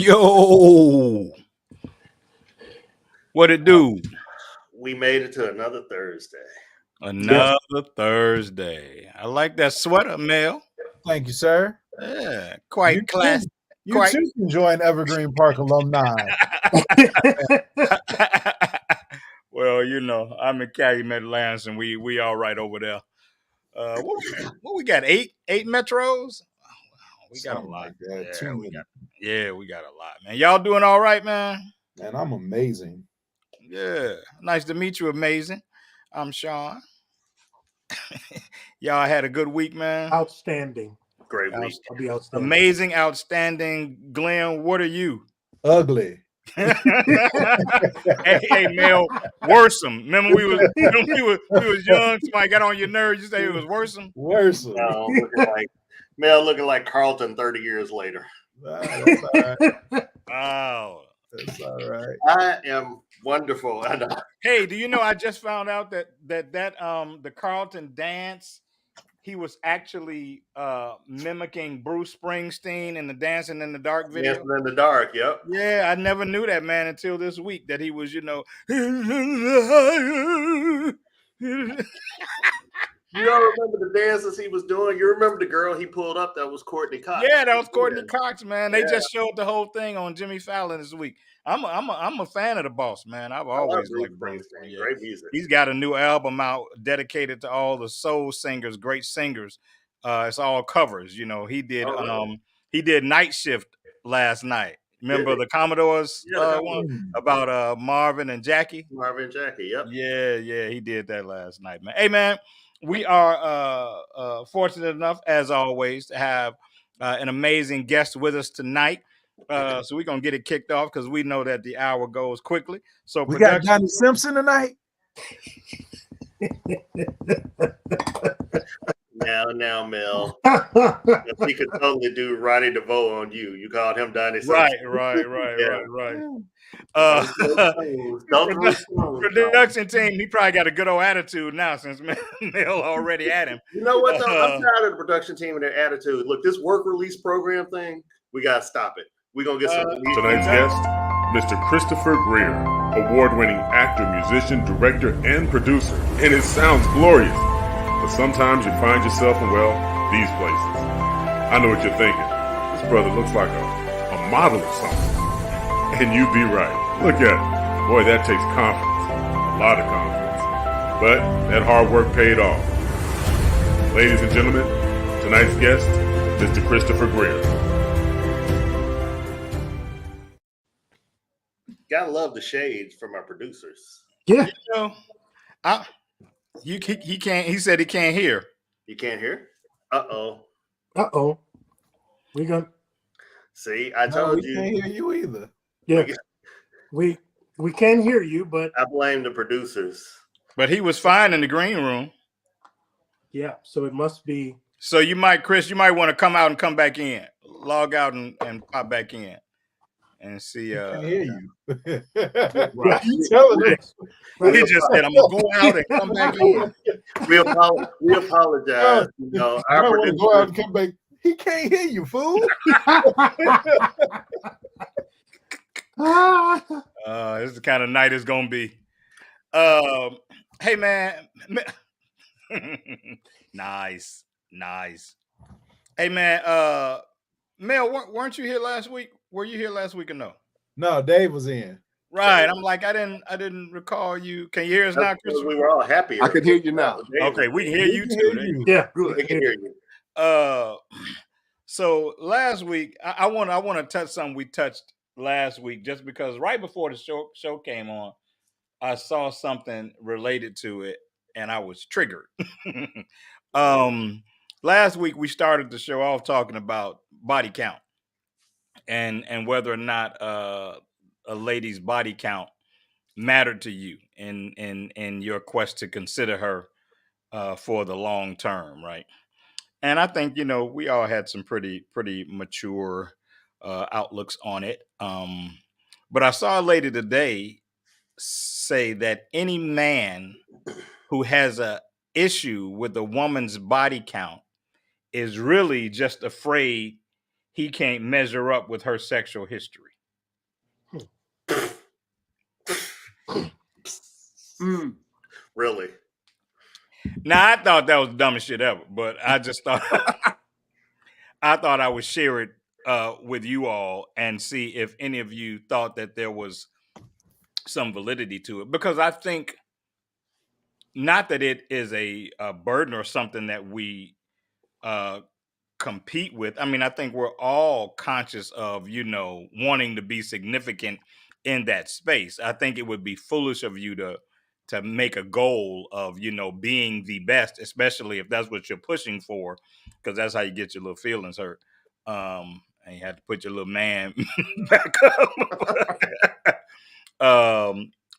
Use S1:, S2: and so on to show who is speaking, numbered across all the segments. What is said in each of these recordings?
S1: Yo, what it do?
S2: We made it to another Thursday.
S1: Another Thursday. I like that sweater, Mel.
S3: Thank you, sir.
S1: Yeah,
S3: You
S1: quite classy.
S3: You too can join Evergreen Park alumni.
S1: Well, I'm in Calumet Lands, and we all right over there. What we got? Eight metros. We got
S3: Something
S1: a lot.
S3: like that.
S1: We got a lot, man. Y'all doing all right, man?
S3: And I'm amazing.
S1: Yeah, nice to meet you. Amazing. I'm Sean. Y'all had a good week, man.
S4: Outstanding.
S2: Great week.
S4: I'll be outstanding.
S1: Amazing, outstanding. Glenn, what are you?
S3: Ugly.
S1: hey, Mel, worrisome. Remember we was young. Somebody got on your nerves. You say it was worrisome.
S3: Worrisome.
S2: No, Mel looking like Carlton 30 years later.
S3: That's all right.
S1: Wow.
S3: That's all right.
S2: I am wonderful.
S1: Hey, do you know I just found out that the Carlton dance, he was actually mimicking Bruce Springsteen in the Dancing in the Dark video.
S2: Dancing in the Dark, yep.
S1: Yeah, I never knew that, man, until this week, that he was,
S2: You don't remember the dances he was doing? You remember the girl he pulled up that was Courtney Cox?
S1: Yeah, that was Courtney Cox, man. They just showed the whole thing on Jimmy Fallon this week. I'm a fan of the boss, man. I've always liked Bruce.
S2: Yeah. Great music.
S1: He's got a new album out dedicated to all the soul singers, great singers. It's all covers. He did Night Shift last night. Remember the Commodores one about Marvin and Jackie?
S2: Marvin and Jackie, yep.
S1: Yeah, he did that last night, man. Hey, man, we are fortunate enough, as always, to have an amazing guest with us tonight. So we're going to get it kicked off because we know that the hour goes quickly. So
S3: we got Johnny Simpson tonight.
S2: Now, Mel. He could totally do Ronnie DeVoe on you. You called him Donnie Simpson.
S1: Right. Production team, he probably got a good old attitude now since Mel already had him.
S2: You know what, though? I'm tired of the production team and their attitude. Look, this work release program thing, we got to stop it. We're going to get some release.
S5: Tonight's guest, Mr. Christopher Greer, award-winning actor, musician, director, and producer. And it sounds glorious. But sometimes you find yourself in, these places. I know what you're thinking. This brother looks like a model or something. And you'd be right. Look at it. Boy, that takes confidence. A lot of confidence. But that hard work paid off. Ladies and gentlemen, tonight's guest, Mr. Christopher Greer.
S2: Gotta love the shades from our producers.
S4: Yeah.
S1: He can't. He said he can't hear.
S2: You can't hear?
S4: Uh-oh. We gonna
S2: see. I told you.
S3: We can't hear you either.
S4: Yeah. We can hear you, but
S2: I blame the producers.
S1: But he was fine in the green room.
S4: Yeah. So it must be.
S1: So Chris, you might want to come out and come back in. Log out and pop back in. And see,
S3: I can't hear you.
S1: Right.
S3: You telling us?
S1: He just said, "I'm gonna go out and come back in."
S2: We apologize.
S3: I want to go out and come back. He can't hear you, fool.
S1: This is the kind of night it's gonna be. Hey, man. Nice. Hey, man. Mel, weren't you here last week? Were you here last week or no?
S3: No, Dave was in.
S1: Right. I'm like, I didn't recall you. Can you hear us now, Chris?
S2: We were all happy.
S6: I can hear you now.
S1: Okay, we can hear you too.
S4: Yeah,
S2: good. We can hear you.
S1: So last week, I want to touch something we touched last week, just because right before the show came on, I saw something related to it, and I was triggered. Last week we started the show off talking about body count. And whether or not a lady's body count mattered to you in your quest to consider her for the long term, right? And I think we all had some pretty mature outlooks on it. But I saw a lady today say that any man who has a issue with a woman's body count is really just afraid he can't measure up with her sexual history.
S2: Really?
S1: Now, I thought that was the dumbest shit ever, but I just thought I thought I would share it with you all and see if any of you thought that there was some validity to it, because I think not that it is a burden or something that we compete with. I mean, I think we're all conscious of, wanting to be significant in that space. I think it would be foolish of you to make a goal of, being the best, especially if that's what you're pushing for, because that's how you get your little feelings hurt. And you have to put your little man back up.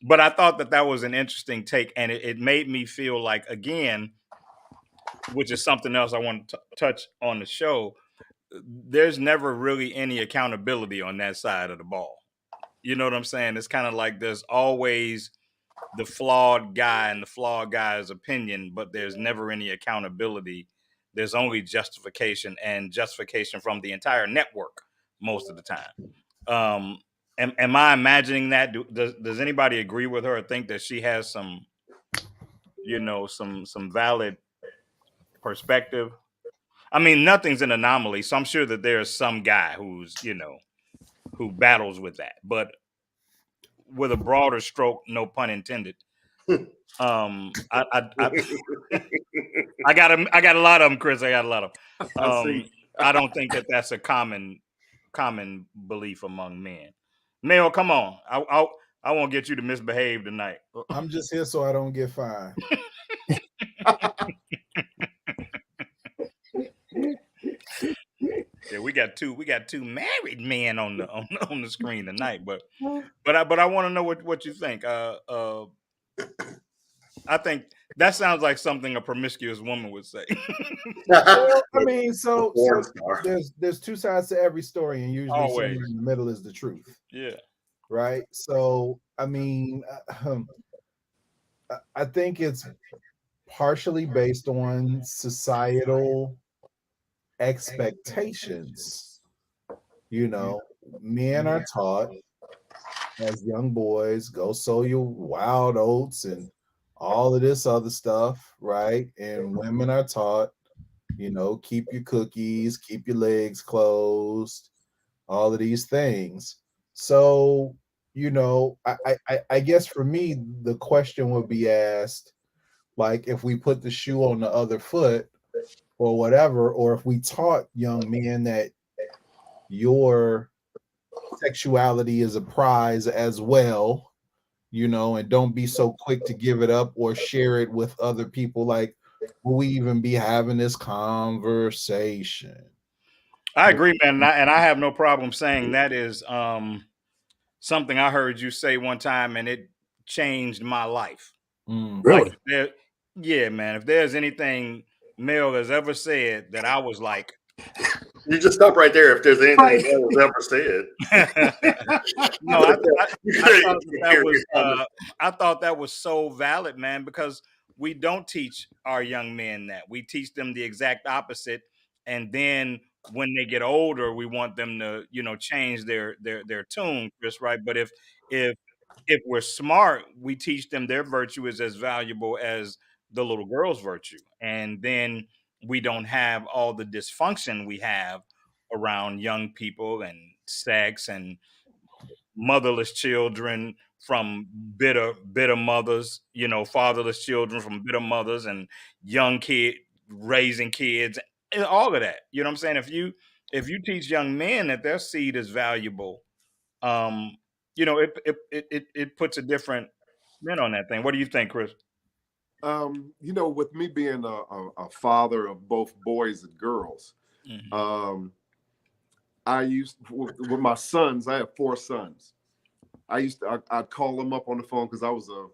S1: But I thought that was an interesting take, and it made me feel like, again, which is something else I want to touch on the show, there's never really any accountability on that side of the ball. You know what I'm saying? It's kind of like there's always the flawed guy and the flawed guy's opinion, but there's never any accountability. There's only justification, and justification from the entire network most of the time. Am I imagining that? Does anybody agree with her or think that she has some, some valid perspective? I mean, nothing's an anomaly, so I'm sure that there's some guy who's, who battles with that. But with a broader stroke, no pun intended. I got a lot of them, Chris. I got a lot of them. I don't think that that's a common belief among men. Mel, come on. I won't get you to misbehave tonight.
S3: I'm just here so I don't get fined.
S1: Yeah, we got two married men on the screen tonight, but I want to know what you think. I think that sounds like something a promiscuous woman would say.
S3: Well, I mean, so there's two sides to every story, and usually somewhere in the middle is the truth.
S1: Yeah.
S3: Right. So, I mean, I think it's partially based on societal expectations. Men are taught as young boys, go sow your wild oats and all of this other stuff, right? And women are taught, keep your cookies, keep your legs closed, all of these things. So, I guess for me, the question would be asked, like, if we put the shoe on the other foot or whatever, or if we taught young men that your sexuality is a prize as well, and don't be so quick to give it up or share it with other people. Like, will we even be having this conversation?
S1: I agree, man. And I have no problem saying that is something I heard you say one time, and it changed my life.
S4: Really?
S1: Like, yeah, man. If there's anything Mel has ever said that I was like,
S2: you just stop right there. If there's anything Mel has ever said,
S1: no, I thought that was so valid, man, because we don't teach our young men that. We teach them the exact opposite, and then when they get older, we want them to, change their tune, Chris, right? But if we're smart, we teach them their virtue is as valuable as the little girl's virtue. And then we don't have all the dysfunction we have around young people and sex and motherless children from bitter mothers, fatherless children from bitter mothers, and young kid raising kids, and all of that. You know what I'm saying? If you teach young men that their seed is valuable, it puts a different spin on that thing. What do you think, Chris?
S6: With me being a father of both boys and girls, I used with my sons. I have 4 sons. I'd call them up on the phone because I was a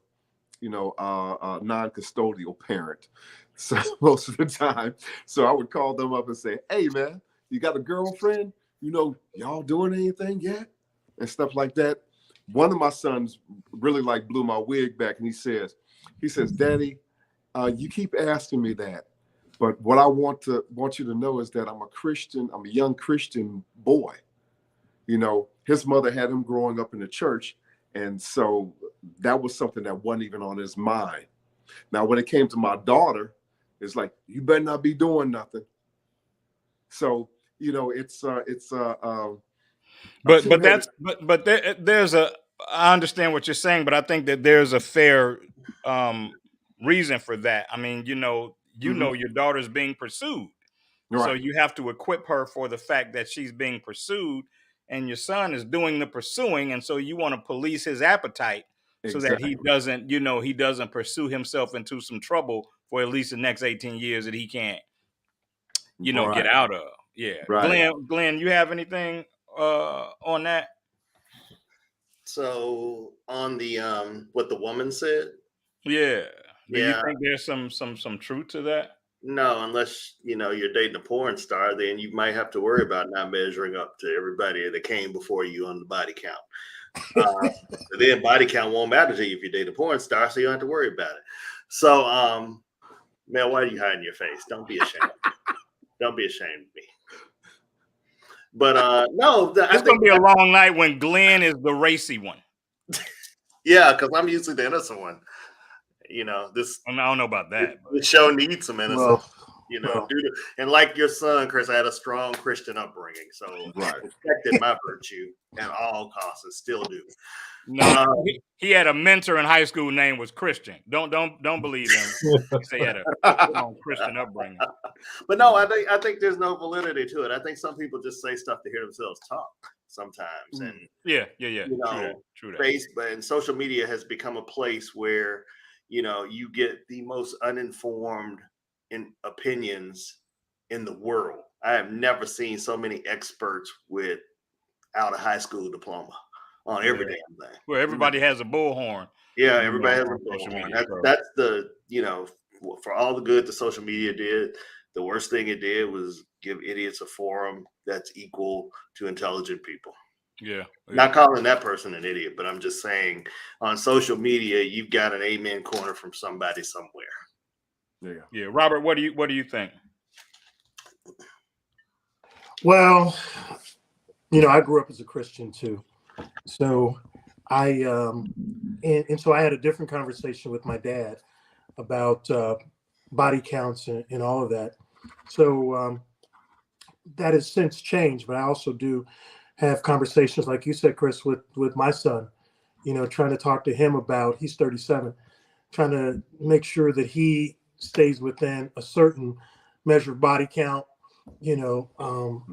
S6: non-custodial parent, so most of the time. So I would call them up and say, "Hey, man, you got a girlfriend? Y'all doing anything yet?" And stuff like that. One of my sons really blew my wig back, and he says, "Daddy, you keep asking me that, But what I want you to know is that I'm a Christian. I'm a young Christian boy. You know, his mother had him growing up in the church, and so that was something that wasn't even on his mind. Now, when it came to my daughter, it's like, you better not be doing nothing. So, you know,
S1: there's a, I understand what you're saying, but I think that there's a fair reason for that. I mean, you know your daughter's being pursued,
S6: right.
S1: so you have to equip her for the fact that she's being pursued, and your son is doing the pursuing, and so you want to police his appetite so that he doesn't, he doesn't pursue himself into some trouble for at least the next 18 years that he can't, get out of. Yeah.
S6: Right.
S1: Glenn, you have anything on that?
S2: So on the what the woman said?
S1: Yeah. Do you
S2: Yeah.
S1: think there's some truth to that?
S2: No, unless you're dating a porn star, then you might have to worry about not measuring up to everybody that came before you on the body count. Then body count won't matter to you if you date a porn star, so you don't have to worry about it. So, man, why are you hiding your face? Don't be ashamed. Don't be ashamed of me. But no,
S1: it's gonna be a long night when Glenn is the racy one.
S2: Yeah, because I'm usually the innocent one. This.
S1: I don't know about that.
S2: The show needs some innocence. And like your son, Chris, I had a strong Christian upbringing, so I protected my virtue at all costs, and still do.
S1: No, he had a mentor in high school name was Christian. Don't believe him. He had a strong Christian upbringing.
S2: But no, I think there's no validity to it. I think some people just say stuff to hear themselves talk sometimes, and
S1: yeah. True that.
S2: Facebook and social media has become a place where you get the most uninformed opinions in the world. I have never seen so many experts without a high school diploma on every damn thing.
S1: Well, everybody has a bullhorn.
S2: Yeah, everybody has a bullhorn. That's the, for all the good the social media did, the worst thing it did was give idiots a forum that's equal to intelligent people.
S1: Yeah.
S2: Not calling that person an idiot, but I'm just saying on social media, you've got an amen corner from somebody somewhere.
S1: Yeah. Robert, what do you think?
S4: Well, I grew up as a Christian too. So I and so I had a different conversation with my dad about body counts and all of that. So that has since changed, but I also do have conversations, like you said, Chris, with my son, trying to talk to him about, he's 37, trying to make sure that he stays within a certain measure of body count,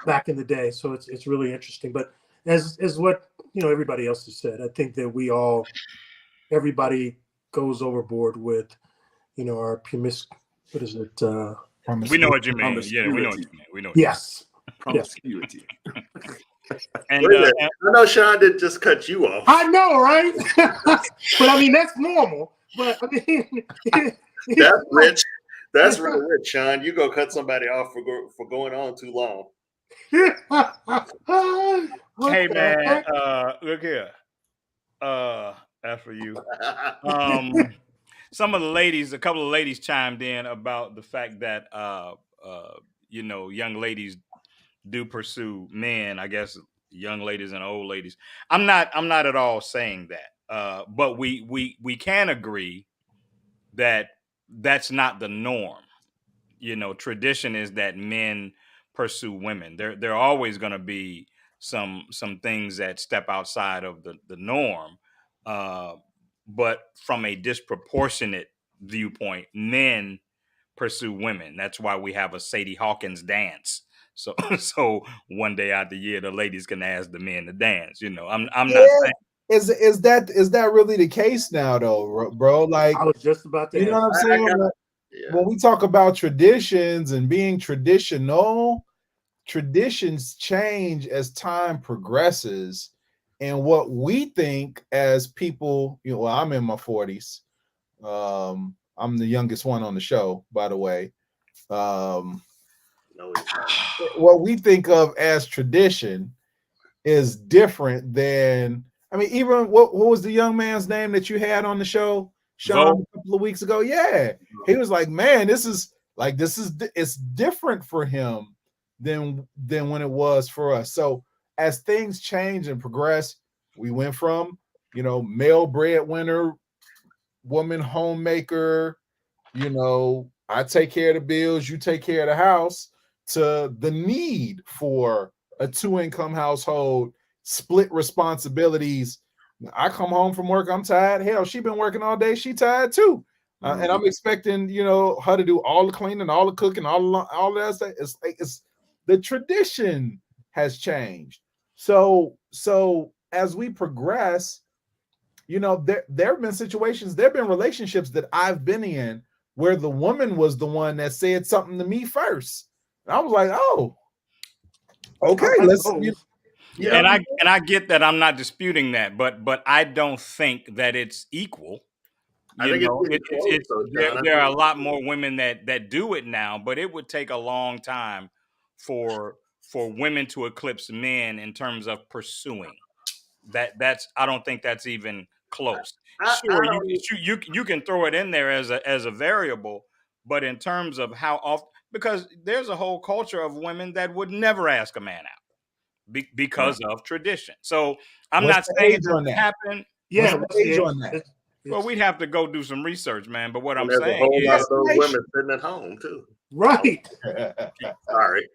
S4: back in the day. So it's really interesting. But as what, everybody else has said, I think that everybody goes overboard with, our what is it?
S1: We know what you mean. Yeah, we know what you mean. We know.
S4: Yes.
S6: Promiscuity.
S2: And I know Sean didn't just cut you off.
S4: I know, right? But I mean, that's normal. But I mean,
S2: that's rich. That's really rich, Sean. You go cut somebody off for going on too long.
S1: Hey man, look here. That's for you. A couple of ladies chimed in about the fact that young ladies do pursue men, I guess young ladies and old ladies. I'm not at all saying that. But we can agree that that's not the norm. Tradition is that men pursue women. There are always going to be some things that step outside of the norm. But from a disproportionate viewpoint, men pursue women. That's why we have a Sadie Hawkins dance. So one day out the year, the ladies can ask the men to dance. I'm not saying.
S3: Is that really the case now, though, bro? Like,
S4: I was just about to.
S3: You know what I'm saying? When we talk about traditions and being traditional, traditions change as time progresses, and what we think as people, I'm in my 40s. I'm the youngest one on the show, by the way. What we think of as tradition is different than, even what was the young man's name that you had on the show, Sean, a couple of weeks ago? Yeah, he was like, man, this is Like it's different for him than when it was for us. So as things change and progress, we went from, male breadwinner, woman homemaker, I take care of the bills, you take care of the house, to the need for a 2-income household, split responsibilities. I come home from work, I'm tired. Hell, she been working all day, she tired too. And I'm expecting, her to do all the cleaning, all the cooking, all that stuff. It's the tradition has changed. So as we progress, there have been situations, there have been relationships that I've been in where the woman was the one that said something to me first. And I was like, oh, okay, let's.
S1: And I get that. I'm not disputing that, but I don't think that it's equal.
S2: I think it's
S1: there are a lot more women that do it now, but it would take a long time for women to eclipse men in terms of pursuing. That's I don't think that's even close. Sure, you can throw it in there as a variable, but in terms of how often, because there's a whole culture of women that would never ask a man out because of tradition. So I'm not saying it doesn't happen.
S4: Yeah,
S3: what's the age on that?
S1: Well, we'd have to go do some research, man. But what I'm
S2: there's
S1: saying
S2: a whole lot
S1: is,
S2: of those women sitting at home too.
S4: Right.
S2: Sorry.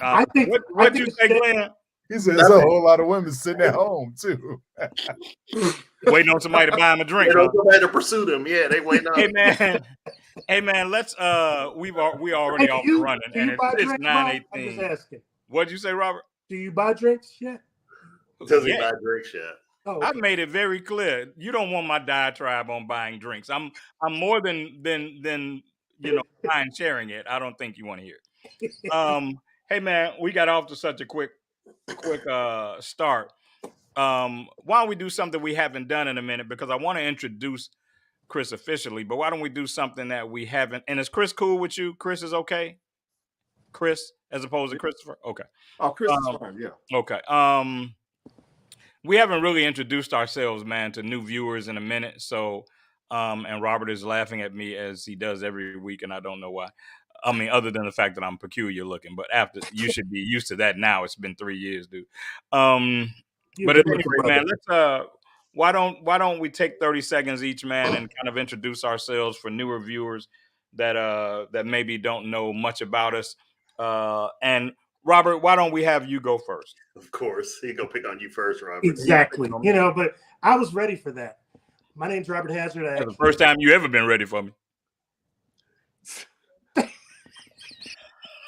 S4: I think.
S1: What you say, Glenn?
S3: He says there's a whole lot of women sitting at home too,
S1: waiting on somebody to buy them a drink.
S2: Somebody to pursue them. Yeah, they waiting on.
S1: Hey man, let's we already off and running, and it's 9:18.
S4: I'm just asking.
S1: What'd you say, Robert?
S4: Do you buy drinks yet?
S2: Does he buy drinks yet?
S4: Oh, okay.
S1: I've made it very clear. You don't want my diatribe on buying drinks. I'm more than mind sharing it. I don't think you want to hear it. Hey man, we got off to such a quick start. Why don't we do something we haven't done in a minute? Because I want to introduce Chris officially, but why don't we do something that we haven't? And is Chris cool with you? Chris is okay? Chris, as opposed to Christopher? Okay.
S6: Oh, Chris is fine, yeah.
S1: Okay. We haven't really introduced ourselves, man, to new viewers in a minute. So, and Robert is laughing at me as he does every week, and I don't know why. I mean, other than the fact that I'm peculiar looking, but you should be used to that now. It's been 3 years, dude. But anyway, man, let's why don't we take 30 seconds each, man, and kind of introduce ourselves for newer viewers that maybe don't know much about us. And Robert, why don't we have you go first?
S2: Of course, he gonna pick on you first, Robert.
S4: Exactly. But I was ready for that. My name's Robert Hazard.
S1: That's the first time you ever been ready for me.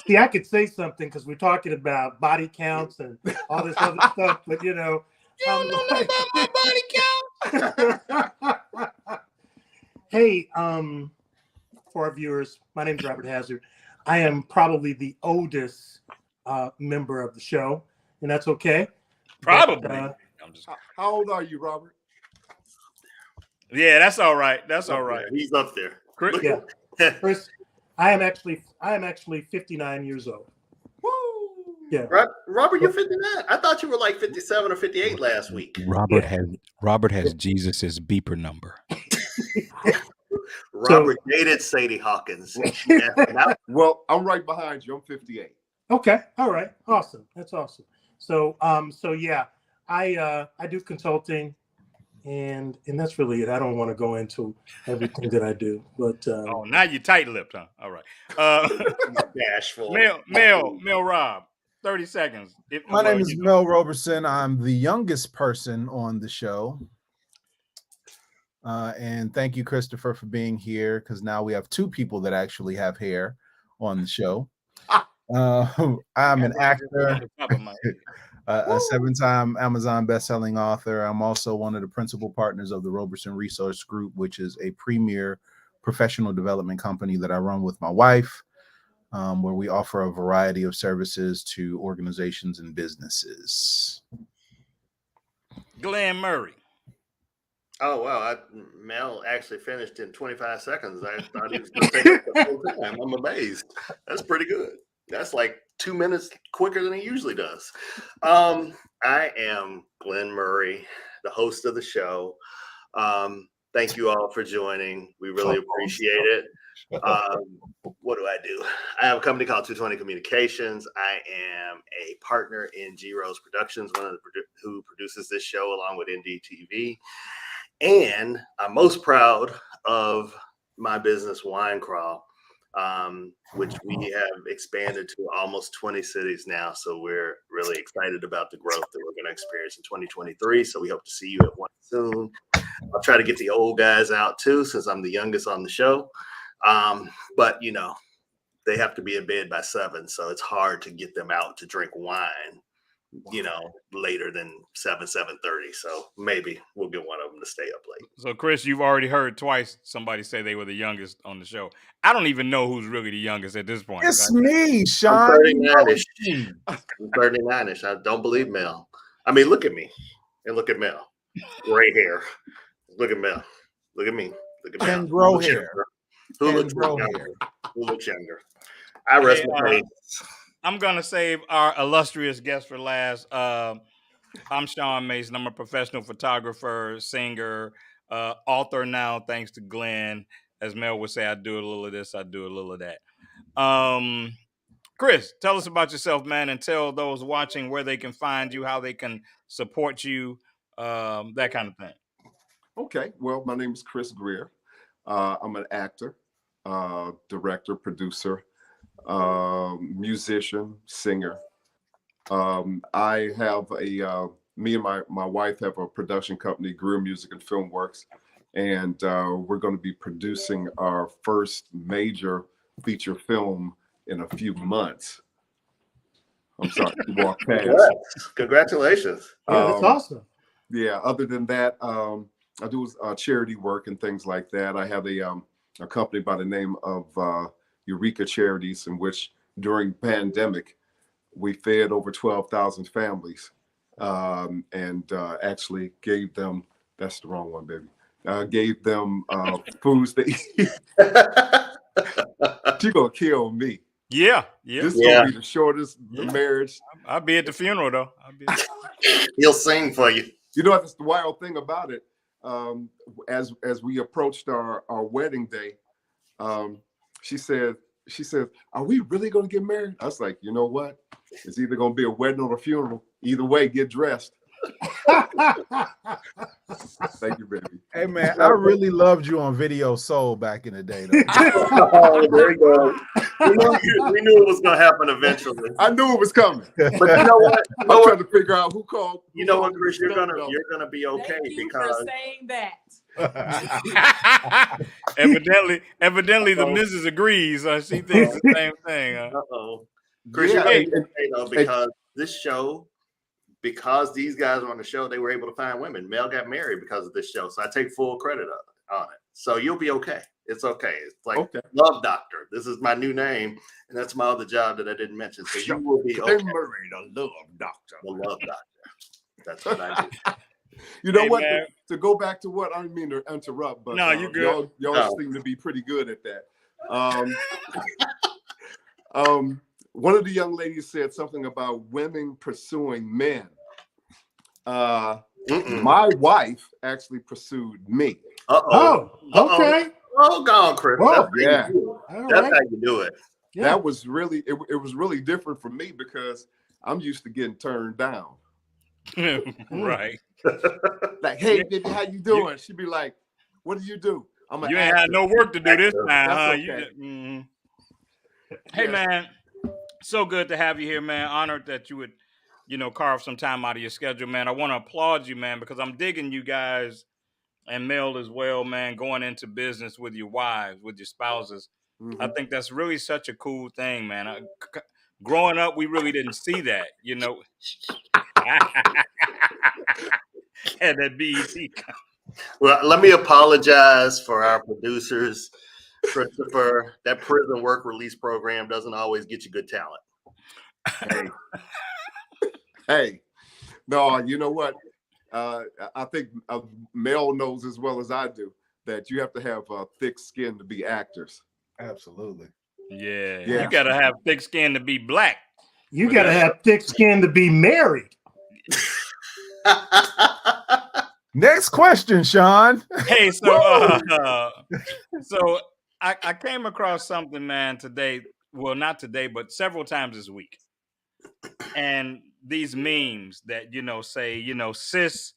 S4: See, I could say something because we're talking about body counts and all this other stuff, but you don't know about my body count. Hey, for our viewers, my name's Robert Hazard. I am probably the oldest member of the show, and that's okay.
S1: Probably.
S6: How old are you, Robert?
S1: Yeah, that's all right. That's all right.
S2: He's up there.
S1: Chris,
S4: yeah. Chris, I am actually 59 years old.
S2: Woo!
S4: Yeah.
S2: Robert, you're 59. I thought you were like 57 or 58 last week.
S7: Robert has Jesus's beeper number.
S2: Robert dated Sadie Hawkins.
S6: Well, I'm right behind you. I'm 58.
S4: Okay. All right. Awesome. That's awesome. So yeah, I do consulting, and that's really it. I don't want to go into everything that I do, but
S1: now you tight-lipped, huh? All right.
S2: Bashful.
S1: Mel Rob, 30 seconds.
S3: My name is Mel Roberson. I'm the youngest person on the show. And thank you, Christopher, for being here, because now we have 2 people that actually have hair on the show. I'm an actor, a 7-time Amazon bestselling author. I'm also one of the principal partners of the Roberson Resource Group, which is a premier professional development company that I run with my wife, where we offer a variety of services to organizations and businesses.
S1: Glenn Murray.
S2: Oh, wow. Mel actually finished in 25 seconds. I thought he was going to take it the whole time. I'm amazed. That's pretty good. That's like 2 minutes quicker than he usually does. I am Glenn Murray, the host of the show. Thank you all for joining. We really appreciate it. What do? I have a company called 220 Communications. I am a partner in G Rose Productions, one of the who produces this show along with NDTV. And I'm most proud of my business, Wine Crawl, which we have expanded to almost 20 cities now. So we're really excited about the growth that we're going to experience in 2023. So we hope to see you at one soon. I'll try to get the old guys out too, since I'm the youngest on the show. But you know, they have to be in bed by 7, so it's hard to get them out to drink wine, you know, later than 7:30. So maybe we'll get one of them to stay up late.
S1: So, Chris, you've already heard twice somebody say they were the youngest on the show. I don't even know who's really the youngest at this point.
S3: It's me, Sean.
S2: I'm 39-ish. I'm 39-ish. I don't believe Mel. I mean, look at me and look at Mel. Gray hair. Look at Mel. Look at me. Look at Mel.
S3: And grow hair.
S2: Who looks younger? Who looks younger? I rest my case.
S1: I'm gonna save our illustrious guest for last. I'm Sean Mason. I'm a professional photographer, singer, author now, thanks to Glenn. As Mel would say, I do a little of this, I do a little of that. Chris, tell us about yourself, man, and tell those watching where they can find you, how they can support you, that kind of thing.
S6: Okay, well, my name is Chris Greer. I'm an actor, director, producer, musician, singer. I have me and my wife have a production company, Greer Music and Film Works, and we're going to be producing our first major feature film in a few months. I'm sorry, you walked past.
S2: Congratulations.
S4: Yeah, that's awesome.
S6: Yeah, other than that, I do charity work and things like that. I have a company by the name of Eureka Charities, in which during pandemic, we fed over 12,000 families and actually gave them, that's the wrong one, baby, gave them foods to eat. She's going to kill me.
S1: Yeah.
S6: This is going to be the shortest marriage.
S1: I'll be at the funeral, though.
S2: He'll sing for you.
S6: You know, that's the wild thing about it. As we approached our wedding day, she said, "Are we really going to get married?" I was like, "You know what? It's either going to be a wedding or a funeral. Either way, get dressed." Thank you, baby.
S3: Hey man, I really loved you on Video Soul back in the day, though.
S2: Oh, there you go. We knew it was going to happen eventually.
S6: I knew it was coming.
S2: But you know what?
S6: I'm trying to figure out who called.
S2: You know what, Chris? You're gonna be okay.
S8: Thank you
S2: because
S8: for saying that.
S1: Evidently, the missus agrees. She thinks the same thing.
S2: Chris,
S6: Yeah,
S2: you're gonna be okay, though, because this show, because these guys are on the show, they were able to find women. Mel got married because of this show, so I take full credit on it. So you'll be okay. It's okay. It's like Love Doctor. This is my new name, and that's my other job that I didn't mention. So you will be okay.
S6: The Love Doctor.
S2: The Love Doctor. That's what I do.
S6: You know
S1: Hey,
S6: what?
S1: man.
S6: To go back to what I didn't mean to interrupt, but
S1: No, you good.
S6: Y'all seem to be pretty good at that. One of the young ladies said something about women pursuing men. My wife actually pursued me.
S4: Oh, okay.
S2: Oh, go on, Chris.
S4: Whoa.
S6: Yeah.
S2: That's how you do it.
S4: Yeah.
S6: That was really it was really different for me because I'm used to getting turned down.
S1: Right.
S6: Like, hey, baby, how you doing? She'd be like, what do you do? I'm an
S1: You ain't
S6: actor.
S1: had no work to do this time,
S6: That's
S1: huh?
S6: okay.
S1: Hey,
S6: Yes.
S1: man, so good to have you here, man. Honored that you would, carve some time out of your schedule, man. I want to applaud you, man, because I'm digging you guys and Mel as well, man, going into business with your wives, with your spouses.
S6: Mhm.
S1: I think that's really such a cool thing, man. Growing up, we really didn't see that, And that BET.
S2: Well, let me apologize for our producers, Christopher. That prison work release program doesn't always get you good talent.
S6: Hey, no, you know what? I think Mel knows as well as I do that you have to have thick skin to be actors.
S3: Absolutely.
S1: Yeah.
S6: Yeah.
S1: You got to have thick skin to be black.
S4: You got to have thick skin to be married.
S3: Next question, Sean.
S1: Hey, so so I came across something, man, today. Well, not today, but several times this week. And these memes that say, sis,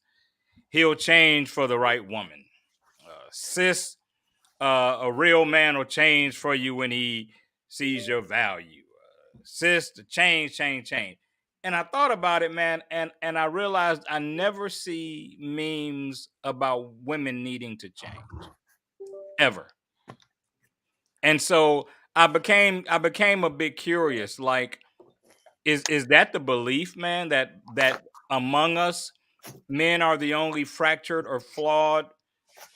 S1: he'll change for the right woman. Sis, a real man will change for you when he sees your value. Sis, to change. And I thought about it, man, and I realized I never see memes about women needing to change ever. And so I became a bit curious. Like, is that the belief, man, that among us men are the only fractured or flawed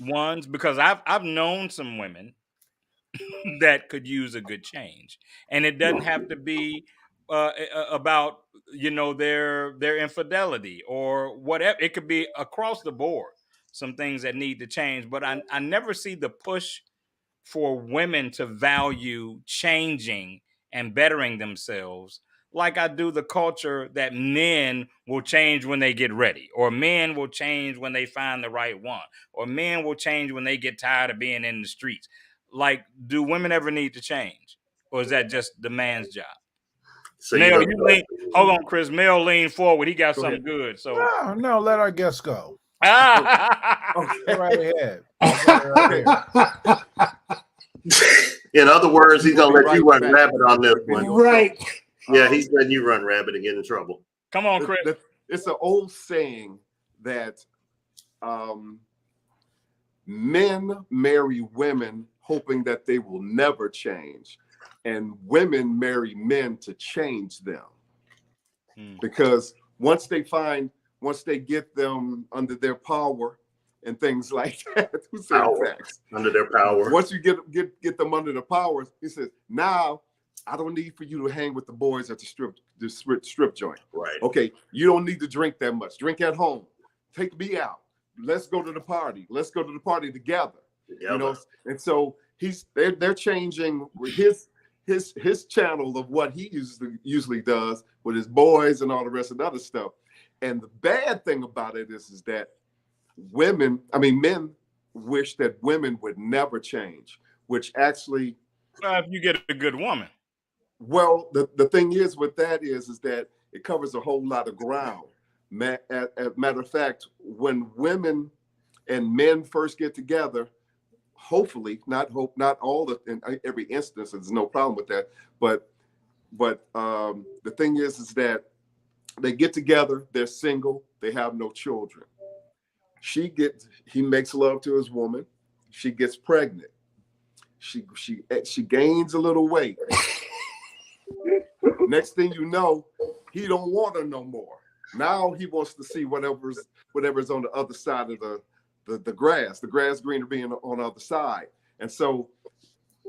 S1: ones? Because I've known some women that could use a good change, and it doesn't have to be about their infidelity or whatever. It could be across the board some things that need to change. But I never see the push for women to value changing and bettering themselves like I do the culture that men will change when they get ready, or men will change when they find the right one, or men will change when they get tired of being in the streets. Like, do women ever need to change? Or is that just the man's job?
S2: So you
S1: Mel,
S2: don't.
S1: you lean. Hold on, Chris. Mel leaned forward. He got
S6: Go
S1: something
S6: ahead.
S1: good. So,
S3: No, let our guest go.
S6: Okay.
S3: Go right ahead. I got it right here.
S2: In other words, he's gonna
S6: We'll be
S2: let you
S6: right
S2: run
S6: back.
S2: rabbit on this one.
S4: Right.
S2: Yeah, he's letting you run rabbit and get in trouble.
S1: come on, Chris.
S6: It's an old saying that men marry women hoping that they will never change, and women marry men to change them. Because once they get them under their power and things like that, who said facts?
S2: Under their power.
S6: Once you get them under the powers, he says, now I don't need for you to hang with the boys at the strip joint.
S2: Right.
S6: Okay, you don't need to drink that much. Drink at home. Take me out. Let's go to the party. Let's go to the party together. You know, and so they're changing his channel of what he usually does with his boys and all the rest of the other stuff. And the bad thing about it is that men wish that women would never change, which actually,
S1: If you get a good woman.
S6: well, the thing is with that is that it covers a whole lot of ground. As a matter of fact, when women and men first get together, hopefully, not all in every instance, there's no problem with that. But the thing is that they get together, they're single, they have no children. He makes love to his woman, she gets pregnant, she gains a little weight. Next thing you know, he don't want her no more. Now he wants to see whatever's on the other side of the grass greener being on the other side. And so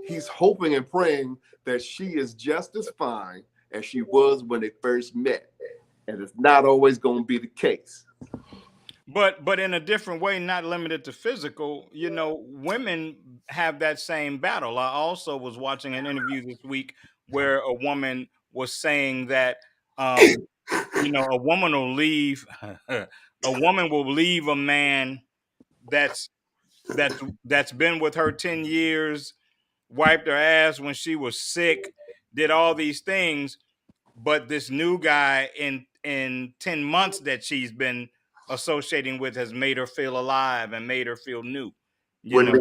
S6: he's hoping and praying that she is just as fine as she was when they first met. And it's not always going to be the case.
S1: But in a different way, not limited to physical, women have that same battle. I also was watching an interview this week where a woman was saying that a woman will leave a man that's been with her 10 years, wiped her ass when she was sick, did all these things, but this new guy in 10 months that she's been associating with has made her feel alive and made her feel new.
S2: Wouldn't be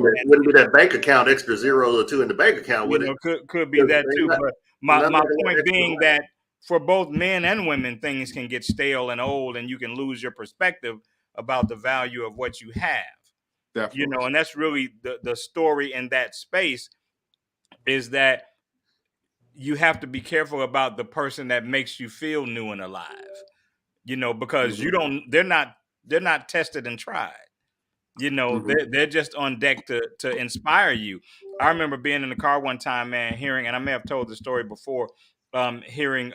S2: that bank account extra zero or two in the bank account, would it?
S1: Could be that too. But my point being that for both men and women, things can get stale and old, and you can lose your perspective about the value of what you have.
S6: Definitely.
S1: And that's really the story in that space, is that you have to be careful about the person that makes you feel new and alive, because they're not tested and tried. They're just on deck to inspire you. I remember being in the car one time, man, hearing, and I may have told the story before, hearing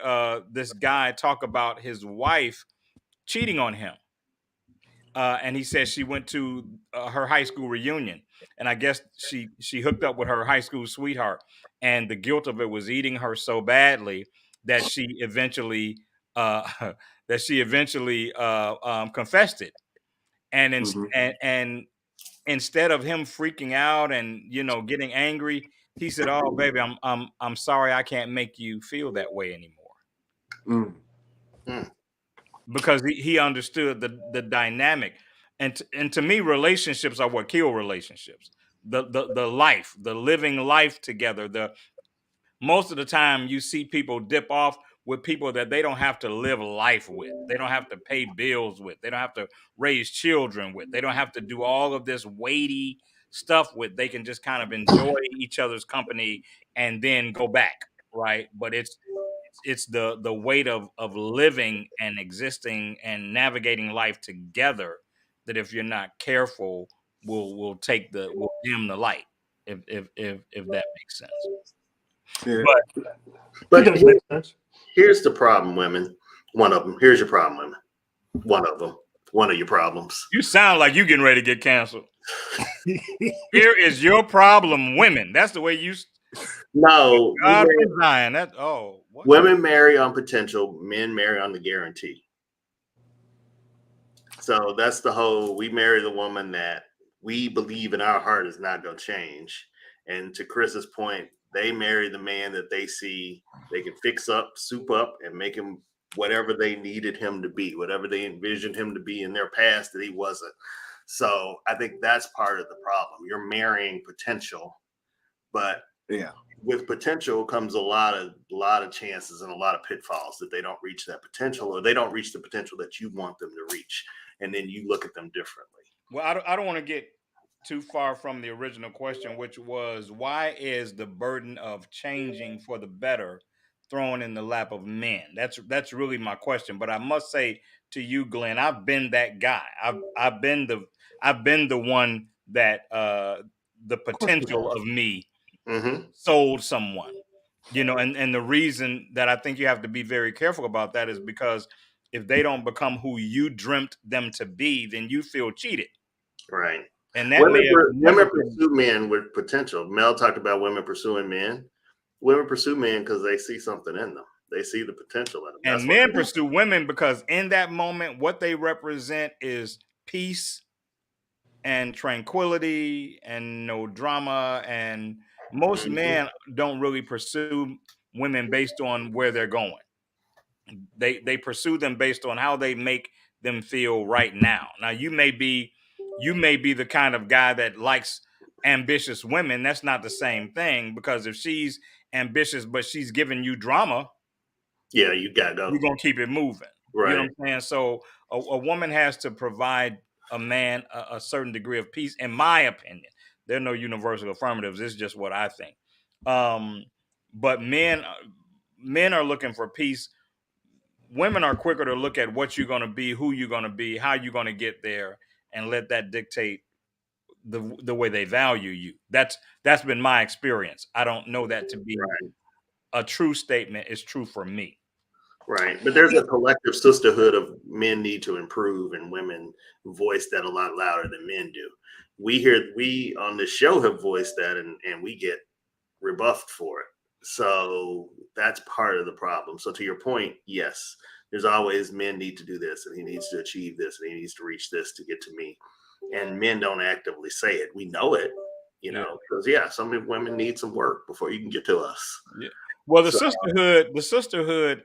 S1: this guy talk about his wife cheating on him. And he said she went to her high school reunion, and I guess she hooked up with her high school sweetheart, and the guilt of it was eating her so badly that she eventually confessed it. And
S6: Mm-hmm.
S1: and instead of him freaking out and getting angry, he said, "Oh, baby, I'm sorry, I can't make you feel that way anymore."
S6: Mm.
S2: Mm.
S1: Because he understood the dynamic. And to me, relationships are what kill relationships. The living life together. The Most of the time you see people dip off with people that they don't have to live life with. They don't have to pay bills with. They don't have to raise children with. They don't have to do all of this weighty stuff with. They can just kind of enjoy each other's company and then go back, right? But it's the weight of living and existing and navigating life together that, if you're not careful, will dim the light, if that makes sense.
S6: Yeah.
S1: But
S4: It
S2: But
S4: does make sense.
S2: here's the problem, women. One of them. Here's your problem, women. One of them. One of your problems.
S1: you sound like you getting ready to get canceled. Here is your problem, women. That's the way you
S2: No,
S1: God from Zion. That what?
S2: women marry on potential, men marry on the guarantee. So that's the whole, we marry the woman that we believe in our heart is not going to change. And to Chris's point, they marry the man that they see they can fix up, soup up, and make him whatever they needed him to be, whatever they envisioned him to be in their past that he wasn't. So I think that's part of the problem. You're marrying potential, but
S6: Yeah.
S2: with potential comes a lot of chances and a lot of pitfalls that they don't reach that potential, or they don't reach the potential that you want them to reach, and then you look at them differently.
S1: Well, I don't want to get too far from the original question, which was, why is the burden of changing for the better thrown in the lap of men? That's really my question. But I must say to you, Glenn, I've been that guy. I've been the one that the potential of me
S2: Mm-hmm.
S1: sold someone. And the reason that I think you have to be very careful about that is because if they don't become who you dreamt them to be, then you feel cheated.
S2: Right.
S1: And that may have never
S2: Women
S1: been.
S2: pursue men with potential. Mel talked about women pursuing men. Women pursue men because they see something in them. They see the potential in them.
S1: And
S2: That's
S1: men pursue women because in that moment, what they represent is peace and tranquility and no drama. And most
S2: Mhm.
S1: men don't really pursue women based on where they're going. They pursue them based on how they make them feel right now. Now you may be the kind of guy that likes ambitious women. That's not the same thing, because if she's ambitious but she's giving you drama,
S2: Yeah, you got to go.
S1: you're gonna keep it moving. You know
S2: Right.
S1: what I'm saying? So a woman has to provide a man a certain degree of peace, in my opinion. There are no universal affirmatives. It's just what I think. But men are looking for peace. Women are quicker to look at what you're going to be, who you're going to be, how you're going to get there, and let that dictate the way they value you. That's been my experience. I don't know that to be
S2: Right.
S1: a true statement. It's true for me.
S2: Right. But there's a collective sisterhood of men need to improve, and women voice that a lot louder than men do. We on this show have voiced that, and we get rebuffed for it. So that's part of the problem. So to your point, yes, there's always men need to do this, and he needs to achieve this, and he needs to reach this to get to me. And men don't actively say it. We know it, because some women need some work before you can get to us.
S1: Yeah. Well, the
S2: So,
S1: sisterhood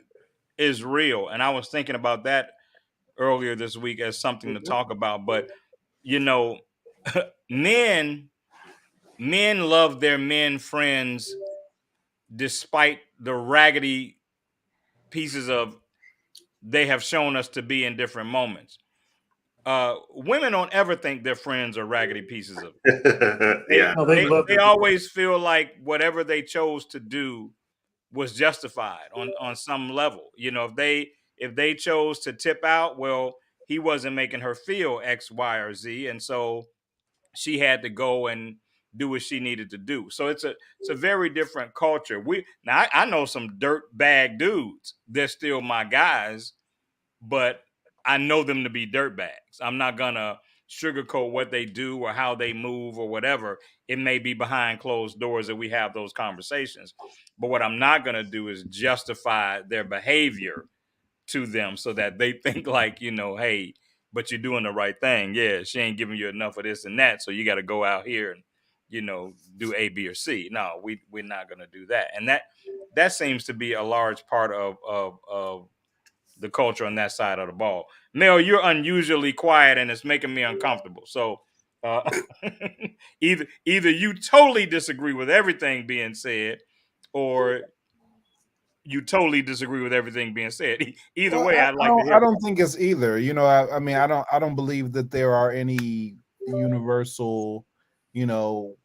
S1: is real, and I was thinking about that earlier this week as something to talk about. But men love their men friends despite the raggedy pieces of they have shown us to be in different moments. Women don't ever think their friends are raggedy pieces of.
S2: yeah,
S4: No, they love
S1: They
S4: it.
S1: always feel like whatever they chose to do was justified on some level. If they chose to tip out, well, he wasn't making her feel X, Y, or Z, and so she had to go and do what she needed to do. So it's a very different culture. I know some dirt bag dudes. They're still my guys, but I know them to be dirt bags. I'm not gonna sugarcoat what they do or how they move or whatever. It may be behind closed doors that we have those conversations. But what I'm not gonna do is justify their behavior to them so that they think like, hey, but you're doing the right thing. Yeah, she ain't giving you enough of this and that, so you got to go out here and do A, B, or C. No, we're not going to do that, and that seems to be a large part of the culture on that side of the ball. Mel, you're unusually quiet, and it's making me uncomfortable. So. Uh, either you totally disagree with everything being said, or you totally disagree with everything being said. Either
S3: Well,
S1: way, I'd like to
S3: I
S1: hear it.
S3: don't think it's either. I mean, I don't believe that there are any universal, you know,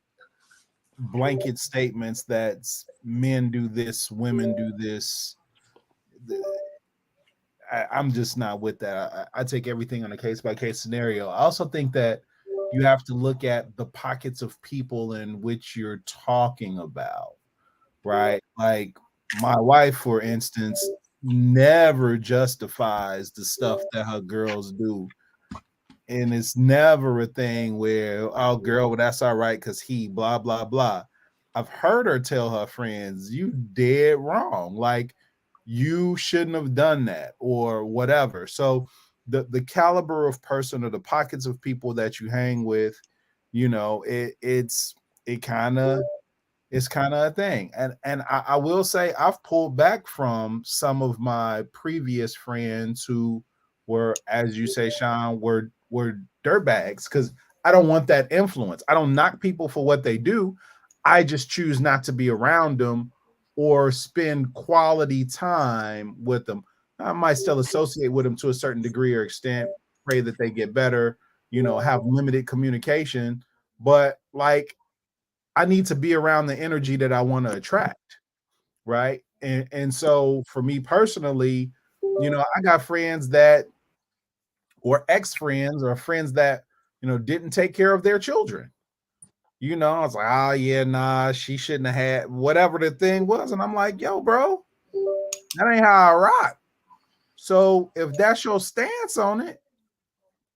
S3: blanket statements that men do this, women do this. I'm just not with that. I take everything on a case by case scenario. I also think that you have to look at the pockets of people in which you're talking about, right? Like my wife, for instance, never justifies the stuff that her girls do. And it's never a thing where, oh, girl, well, that's all right because he blah, blah, blah. I've heard her tell her friends, you dead wrong. Like, you shouldn't have done that or whatever. So the caliber of person or the pockets of people that you hang with, it kind of it's kind of a thing. And I will say I've pulled back from some of my previous friends who were, as you say, Sean, were dirtbags because I don't want that influence. I don't knock people for what they do. I just choose not to be around them or spend quality time with them. I might still associate with them to a certain degree or extent, pray that they get better, have limited communication. But like I need to be around the energy that I want to attract, right? And so for me personally, I got friends that or ex-friends or friends that, didn't take care of their children. I was like, oh yeah, nah, she shouldn't have had whatever the thing was. And I'm like, yo, bro, that ain't how I rock. So if that's your stance on it,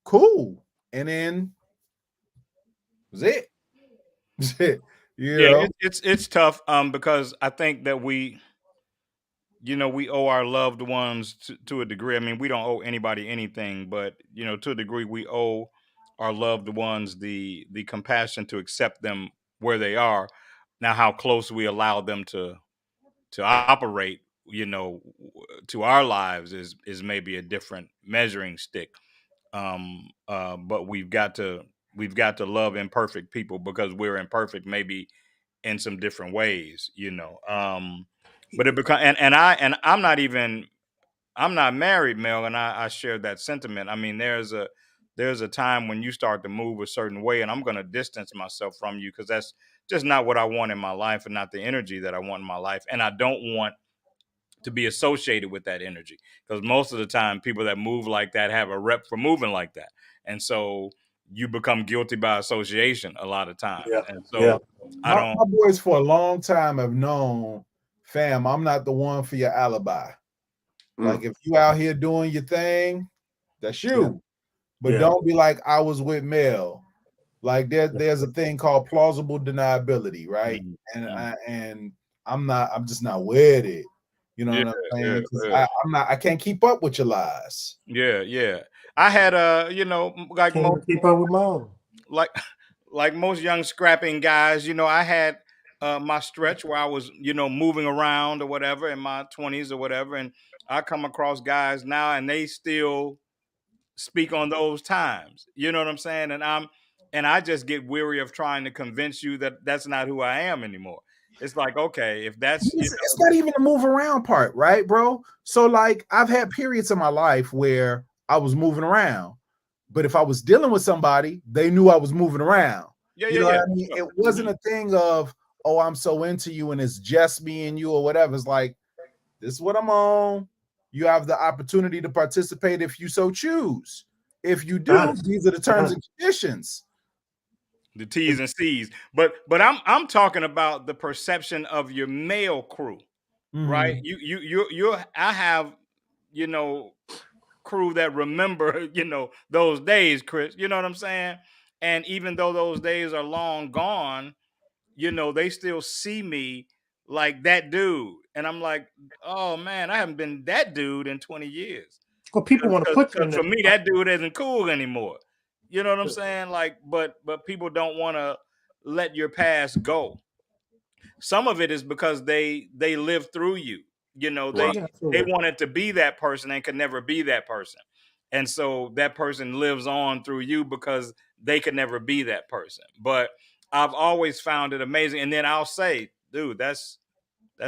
S3: cool. And then was it.
S1: Yeah, it's tough because I think that we owe our loved ones to a degree. I mean, we don't owe anybody anything, but to a degree we owe our loved ones the compassion to accept them where they are. Now, how close we allow them to operate, to our lives is maybe a different measuring stick. But we've got to love imperfect people because we're imperfect, maybe in some different ways. But it become and I'm not married, Mel, and I share that sentiment. I mean, there's a time when you start to move a certain way, and I'm going to distance myself from you because that's just not what I want in my life, and not the energy that I want in my life, and I don't want to be associated with that energy because most of the time people that move like that have a rep for moving like that, and so you become guilty by association a lot of times,
S4: Yeah.
S1: and
S4: Yeah.
S1: so I
S3: my,
S1: don't.
S3: my boys for a long time have known, fam, I'm not the one for your alibi. Like if you out here doing your thing, that's you. But
S4: Yeah.
S3: don't be like I was with Mel. Like there's a thing called plausible deniability, right?
S1: Mm,
S3: And
S1: mm.
S3: I'm just not with it. You know
S1: Yeah,
S3: what I'm
S1: yeah,
S3: saying? Because
S1: yeah,
S3: I can't keep up with your lies.
S1: yeah. I had like
S4: Can't
S1: most
S4: even keep up with mom.
S1: like like most young scrapping guys, I had my stretch where I was, moving around or whatever in my 20s or whatever, and I come across guys now and they still speak on those times. You know what I'm saying? And I just get weary of trying to convince you that that's not who I am anymore. It's like, okay, if that's
S3: It's not even the move around part, right, bro? So like I've had periods in my life where I was moving around, but if I was dealing with somebody, they knew I was moving around.
S1: yeah,
S3: You
S1: yeah,
S3: know what
S1: yeah,
S3: I mean?
S1: sure.
S3: It wasn't a thing of, oh, I'm so into you and it's just me and you or whatever. It's like, this is what I'm on. You have the opportunity to participate if you so choose. If you
S4: Got
S3: do,
S4: it.
S3: these are the terms
S4: Got
S3: and conditions.
S1: The T's and C's. But I'm talking about the perception of your male crew, right?
S3: Mhm.
S1: You I have, you know, crew that remember, those days, Chris. You know what I'm saying? And even though those days are long gone, they still see me like that dude. And I'm like, oh man, I haven't been that dude in 20 years.
S4: Well, people want to put you in
S1: Because for
S4: that.
S1: me, that dude isn't cool anymore. You know what I'm saying? Like, but people don't want to let your past go. Some of it is because they live through you. You know,
S6: Right.
S4: Yeah,
S1: they
S4: absolutely.
S1: wanted to be that person and could never be that person. And so that person lives on through you because they could never be that person. But I've always found it amazing. And then I'll say, dude, that's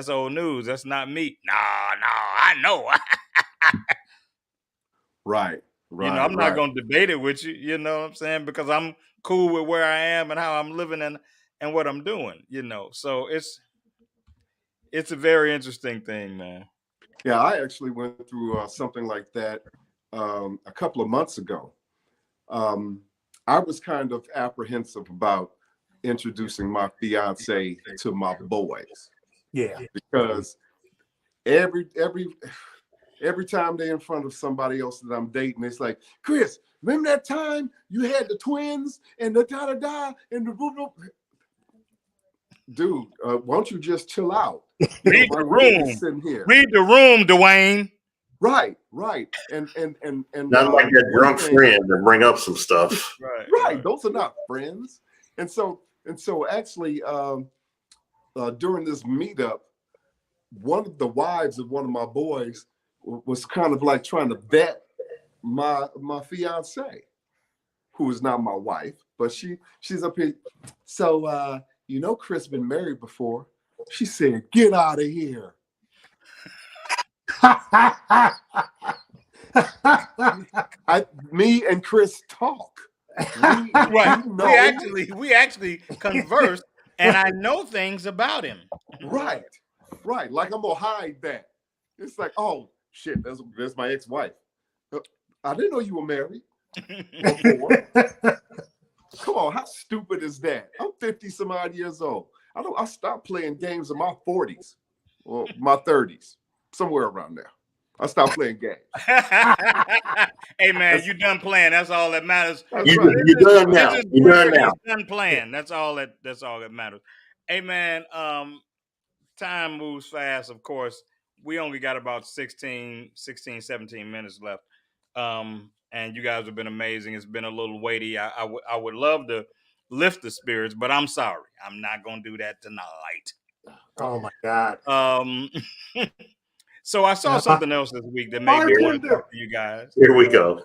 S1: old news. That's not me. No, I know.
S6: Right.
S1: You know,
S6: Right.
S1: I'm not
S6: Right.
S1: gonna debate it with you, you know what I'm saying? Because I'm cool with where I am and how I'm living and what I'm doing, you know. So it's a very interesting thing, man.
S6: Yeah, I actually went through something like that a couple of months ago. Um, I was kind of apprehensive about introducing my fiance to my boys
S4: Yeah.
S6: because every time they're in front of somebody else that I'm dating, it's like, Chris, remember that time you had the twins and the da da da and the boo boo? Dude, why don't you just chill out? You know,
S1: Read
S6: my
S1: the
S6: ring is
S1: room.
S6: sitting here.
S1: Read the room, Dwayne.
S6: Right. And
S2: Not like that
S6: one
S2: drunk
S6: thing,
S2: friend to bring up some stuff.
S6: right? Those are not friends. And so actually, during this meetup, one of the wives of one of my boys was kind of like trying to vet my fiance, who is not my wife, but she's up here. So you know, Chris been married before. She said, "Get out of here." Me and Chris talk.
S1: Right.
S6: know.
S1: We actually converse and I know things about him.
S6: Right. Like I'm gonna hide that. It's like, oh shit, that's my ex-wife. I didn't know you were married before. Come on, how stupid is that? I'm 50 some odd years old. I stopped playing games in my 40s or my 30s, somewhere around there. I stopped playing games.
S1: Hey man, you done playing. That's all that matters.
S6: That's right.
S2: You done now.
S1: Mrs.
S2: You
S1: Greer
S2: done now.
S1: is done playing. That's all that matters. Hey man, time moves fast, of course. We only got about 16, 17 minutes left. And you guys have been amazing. It's been a little weighty. I would love to lift the spirits, but I'm sorry. I'm not gonna do that tonight.
S4: Oh my God.
S1: So I saw something else this week that made me want to talk to you guys.
S2: Here we go.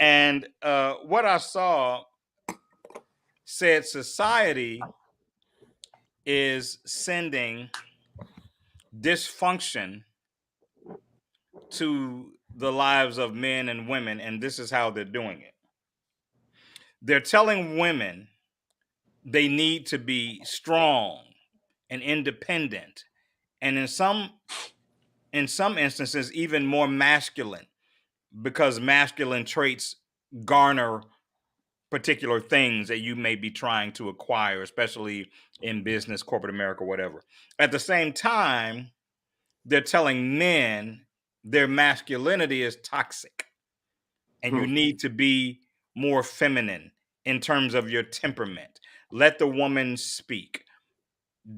S1: And what I saw said society is sending dysfunction to the lives of men and women, and this is how they're doing it. They're telling women they need to be strong and independent, and in some instances even more masculine, because masculine traits garner particular things that you may be trying to acquire, especially in business, corporate America, whatever. At the same time, they're telling men their masculinity is toxic and you need to be more feminine in terms of your temperament. Let the woman speak.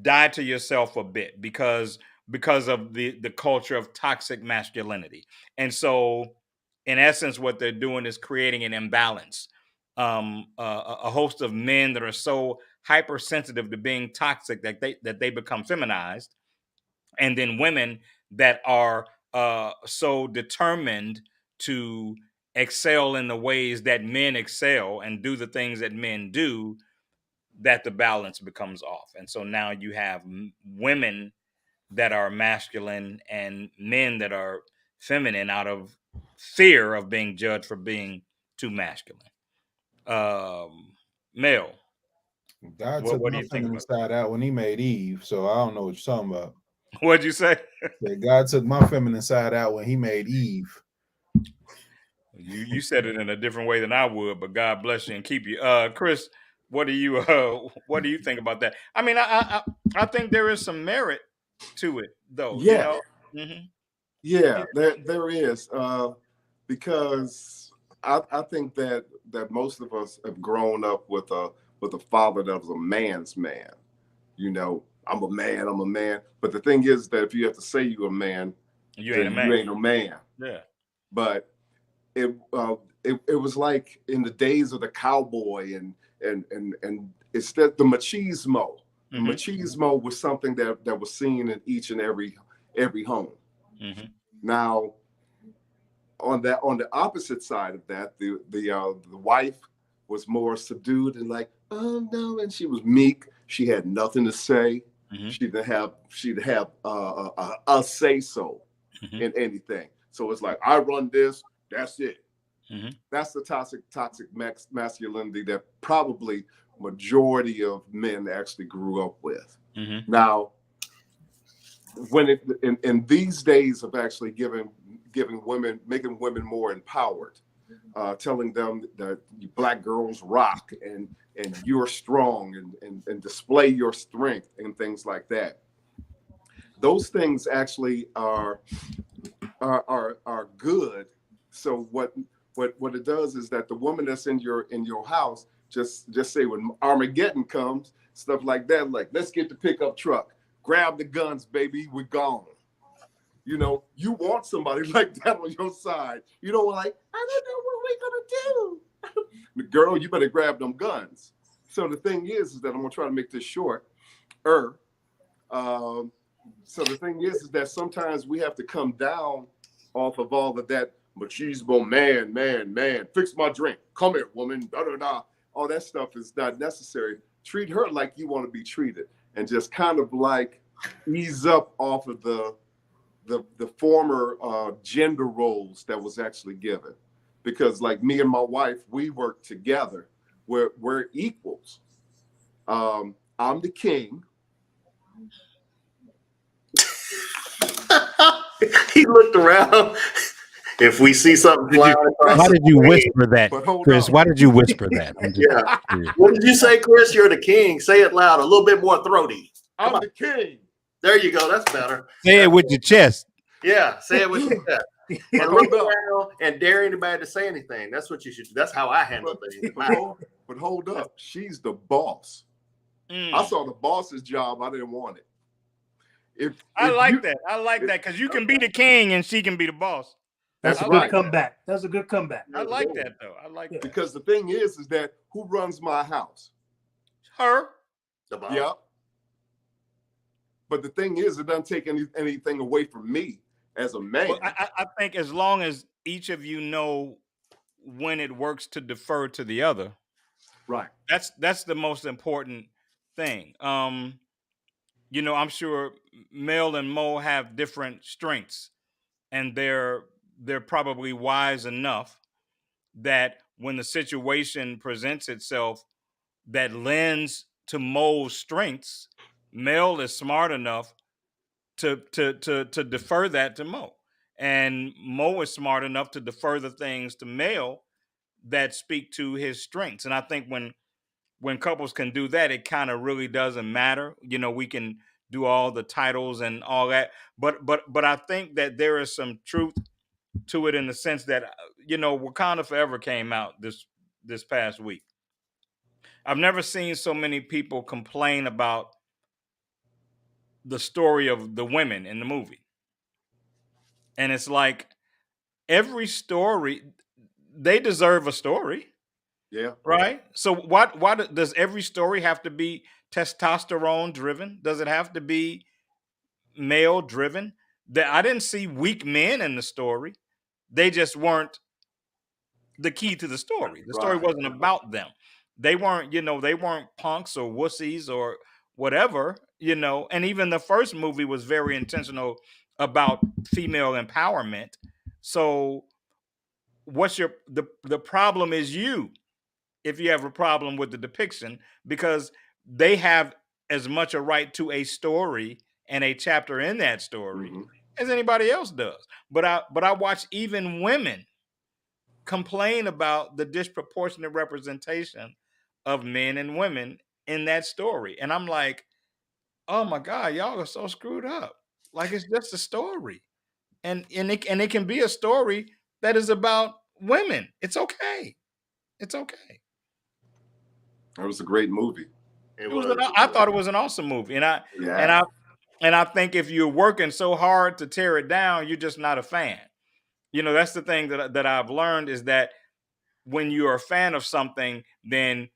S1: Die to yourself a bit because of the culture of toxic masculinity. And so in essence what they're doing is creating an imbalance, a host of men that are so hypersensitive to being toxic that they become feminized, and then women that are so determined to excel in the ways that men excel and do the things that men do, that the balance becomes off. And so now you have women that are masculine and men that are feminine out of fear of being judged for being too masculine. Mel,
S3: God took
S1: what do
S3: my
S1: you think
S3: feminine
S1: about that?
S3: side out when he made Eve, so I don't know what you're talking about.
S1: What'd you say?
S3: Yeah, God took my feminine side out when he made Eve.
S1: You said it in a different way than I would, but God bless you and keep you. Chris, what do you think about that? I mean, I think there is some merit to it, though.
S6: Yeah.
S1: You know. Mm-hmm.
S6: Yeah, there is, because I think that most of us have grown up with a father that was a man's man. You know, I'm a man. But the thing is that if you have to say you're a man,
S1: You
S6: then
S1: ain't a man.
S6: you ain't no man.
S1: Yeah.
S6: but it was like in the days of the cowboy and it's the machismo. The machismo was something that was seen in each and every home. Now, on the opposite side of that, the wife was more subdued and like, oh no, and she was meek. She had nothing to say. She'd have a say so in anything. So it's like, I run this. That's it. That's the toxic masculinity that probably majority of men actually grew up with. Now, when in these days of actually giving women, making women more empowered, telling them that Black girls rock and you're strong and display your strength and things like that. Those things actually are good. So what it does is that the woman that's in your house, just say when Armageddon comes, stuff like that, like, let's get the pickup truck, grab the guns, baby, we're gone. You know, you want somebody like that on your side. You don't like, I don't know what we're gonna do. Girl, you better grab them guns. So the thing is that I'm gonna try to make this short. So the thing is that sometimes we have to come down off of all of that machismo, man, fix my drink, come here, woman, da. All that stuff is not necessary. Treat her like you want to be treated, and just kind of like ease up off of the former gender roles that was actually given. Because like me and my wife, we work together. We're equals. I'm the king.
S2: He looked around. If we see something flying across,
S7: why did you whisper that, Chris?
S6: on.
S7: Why did you whisper that?
S2: Yeah. What did you say, Chris? You're the king. Say it loud, a little bit more throaty.
S6: I'm the king.
S2: There you go. That's better.
S7: Say it with your chest.
S2: Yeah, say it with your chest. And look around and dare anybody to say anything. That's what you should do. That's how I handle things.
S6: But hold up. She's the boss. I saw the boss's job. I didn't want it.
S1: I like that because you can be the king and she can be the boss.
S4: That's a good comeback. That's a good comeback.
S1: I like that though. I like that.
S6: Because the thing is that who runs my house?
S1: Her.
S2: The boss.
S6: Yeah. But the thing is, it doesn't take anything away from me as a man.
S1: Well, I think as long as each of you know when it works to defer to the other,
S6: right?
S1: That's the most important thing. You know, I'm sure Mel and Mo have different strengths, and they're probably wise enough that when the situation presents itself that lends to Mo's strengths, Mel is smart enough to defer that to Mo, and Mo is smart enough to defer the things to Mel that speak to his strengths. And I think when couples can do that, it kind of really doesn't matter. You know, we can do all the titles and all that, but I think that there is some truth to it in the sense that, you know, Wakanda Forever came out this past week. I've never seen so many people complain about the story of the women in the movie. And it's like every story, they deserve a story.
S6: Yeah.
S1: Right. So why does every story have to be testosterone driven? Does it have to be male driven? I didn't see weak men in the story. They just weren't the key to the story. The story wasn't about them. They weren't, you know, they weren't punks or wussies or whatever, you know. And even the first movie was very intentional about female empowerment. So what's the problem is you, if you have a problem with the depiction, because they have as much a right to a story and a chapter in that story as anybody else does. But I watch even women complain about the disproportionate representation of men and women in that story. And I'm like, oh my God, y'all are so screwed up. Like, it's just a story. And it can be a story that is about women. It's okay. It's okay.
S6: It was a great movie.
S1: I thought it was an awesome movie. And I think if you're working so hard to tear it down, you're just not a fan. That's the thing that I've learned is that when you're a fan of something, then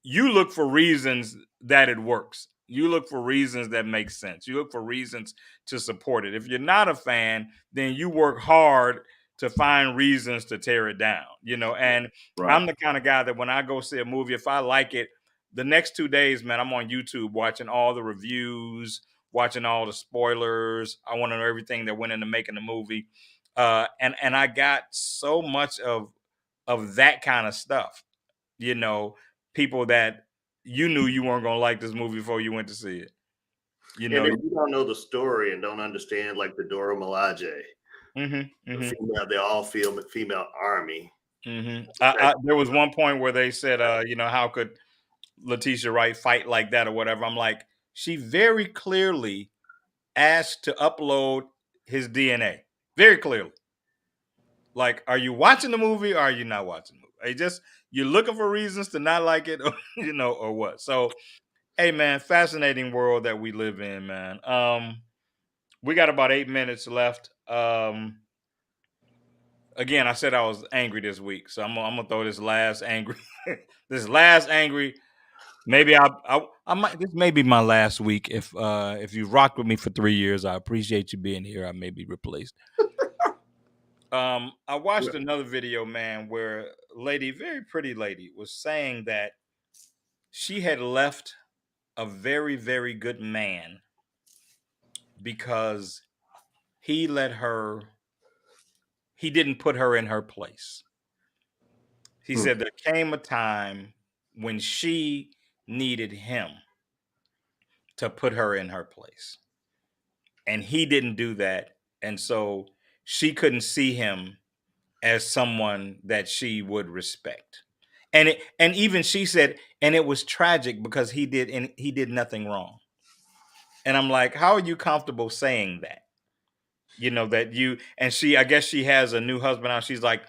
S1: you look for reasons that it works. You look for reasons that make sense. You look for reasons to support it. If you're not a fan, then you work hard to find reasons to tear it down. And
S6: Right.
S1: I'm the kind of guy that when I go see a movie, if I like it, the next 2 days, man, I'm on YouTube watching all the reviews, watching all the spoilers. I want to know everything that went into making the movie. And I got so much of that kind of stuff. People that you knew you weren't gonna like this movie before you went to see it.
S2: And if you don't know the story and don't understand, like the Dora Milaje, the all female army.
S1: There was one point where they said, how could Letitia Wright fight like that or whatever? I'm like, she very clearly asked to upload his DNA. Very clearly. Like, are you watching the movie or are you not watching the movie? You're looking for reasons to not like it, or, or what? So, hey, man, fascinating world that we live in, man. We got about 8 minutes left. Again, I said I was angry this week, so I'm gonna throw this last angry, Maybe I might. This may be my last week. If you rocked with me for 3 years, I appreciate you being here. I may be replaced. I watched another video, man, where a lady, very pretty lady, was saying that she had left a very, very good man because he didn't put her in her place. He said there came a time when she needed him to put her in her place. And he didn't do that. And so she couldn't see him as someone that she would respect. And even she said, and it was tragic because he did nothing wrong. And I'm like, how are you comfortable saying that? I guess she has a new husband now. She's like,